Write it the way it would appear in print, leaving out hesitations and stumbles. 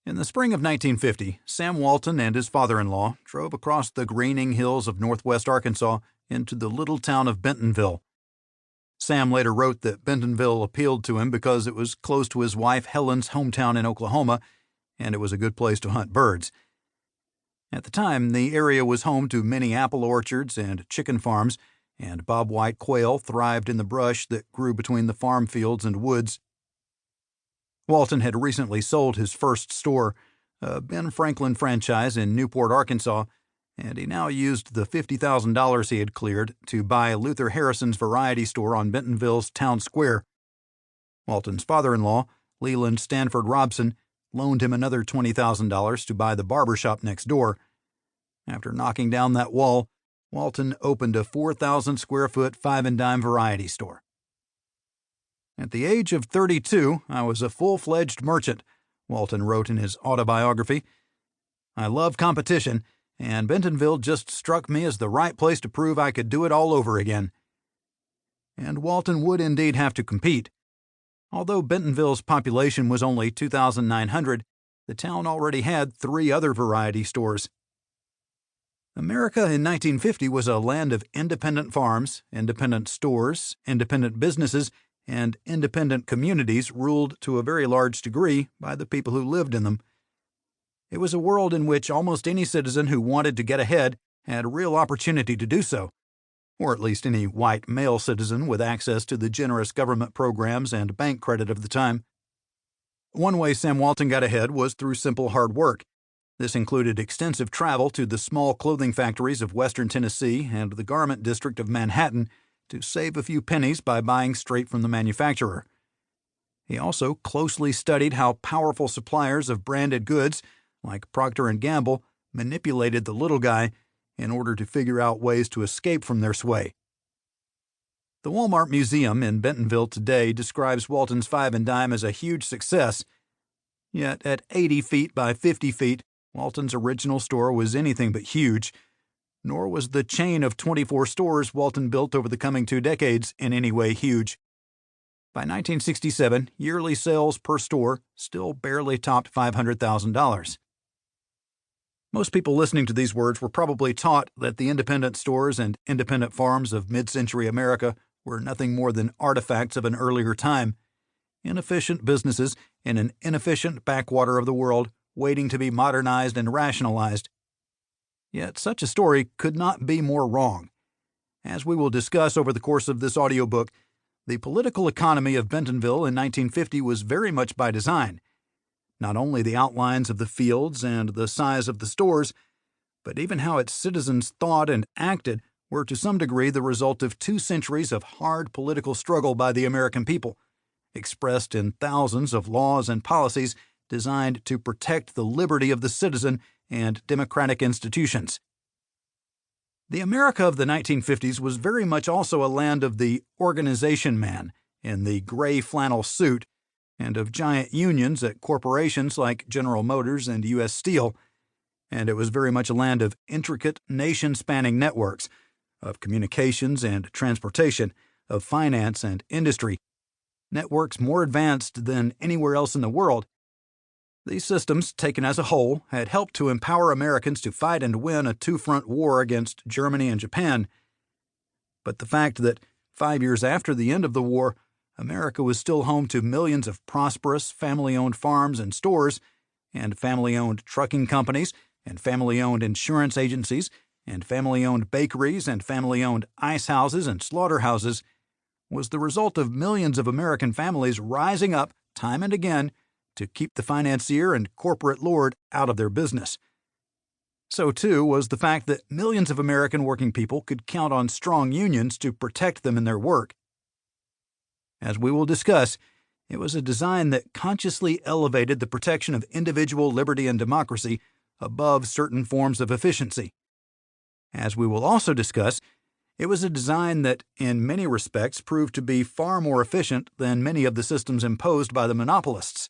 In the spring of 1950, Sam Walton and his father-in-law drove across the greening hills of northwest Arkansas into the little town of Bentonville. Sam later wrote that Bentonville appealed to him because it was close to his wife Helen's hometown in Oklahoma, and it was a good place to hunt birds. At the time, the area was home to many apple orchards and chicken farms, and bobwhite quail thrived in the brush that grew between the farm fields and woods. Walton had recently sold his first store, a Ben Franklin franchise in Newport, Arkansas, and he now used the $50,000 he had cleared to buy Luther Harrison's variety store on Bentonville's town square. Walton's father-in-law, Leland Stanford Robson, loaned him another $20,000 to buy the barber shop next door. After knocking down that wall, Walton opened a 4,000-square-foot five-and-dime variety store. At the age of 32, I was a full-fledged merchant, Walton wrote in his autobiography. I love competition, and Bentonville just struck me as the right place to prove I could do it all over again. And Walton would indeed have to compete. Although Bentonville's population was only 2,900, the town already had 3 other variety stores. America in 1950 was a land of independent farms, independent stores, independent businesses, and independent communities ruled to a very large degree by the people who lived in them. It was a world in which almost any citizen who wanted to get ahead had real opportunity to do so, or at least any white male citizen with access to the generous government programs and bank credit of the time. One way Sam Walton got ahead was through simple hard work. This included extensive travel to the small clothing factories of western Tennessee and the garment district of Manhattan to save a few pennies by buying straight from the manufacturer. He also closely studied how powerful suppliers of branded goods, like Procter & Gamble, manipulated the little guy in order to figure out ways to escape from their sway. The Walmart Museum in Bentonville today describes Walton's five-and-dime as a huge success. Yet at 80 feet by 50 feet, Walton's original store was anything but huge, nor was the chain of 24 stores Walton built over the coming 2 decades in any way huge. By 1967, yearly sales per store still barely topped $500,000. Most people listening to these words were probably taught that the independent stores and independent farms of mid-century America were nothing more than artifacts of an earlier time, inefficient businesses in an inefficient backwater of the world waiting to be modernized and rationalized. Yet such a story could not be more wrong. As we will discuss over the course of this audiobook, the political economy of Bentonville in 1950 was very much by design. Not only the outlines of the fields and the size of the stores, but even how its citizens thought and acted were to some degree the result of 2 centuries of hard political struggle by the American people, expressed in thousands of laws and policies designed to protect the liberty of the citizen and democratic institutions. The America of the 1950s was very much also a land of the organization man in the gray flannel suit and of giant unions at corporations like General Motors and U.S. Steel, and it was very much a land of intricate nation-spanning networks, of communications and transportation, of finance and industry, networks more advanced than anywhere else in the world. These systems, taken as a whole, had helped to empower Americans to fight and win a 2-front war against Germany and Japan. But the fact that 5 years after the end of the war, America was still home to millions of prosperous, family-owned farms and stores, and family-owned trucking companies, and family-owned insurance agencies, and family-owned bakeries, and family-owned ice houses and slaughterhouses, was the result of millions of American families rising up time and again to keep the financier and corporate lord out of their business. So, too, was the fact that millions of American working people could count on strong unions to protect them in their work. As we will discuss, it was a design that consciously elevated the protection of individual liberty and democracy above certain forms of efficiency. As we will also discuss, it was a design that, in many respects, proved to be far more efficient than many of the systems imposed by the monopolists.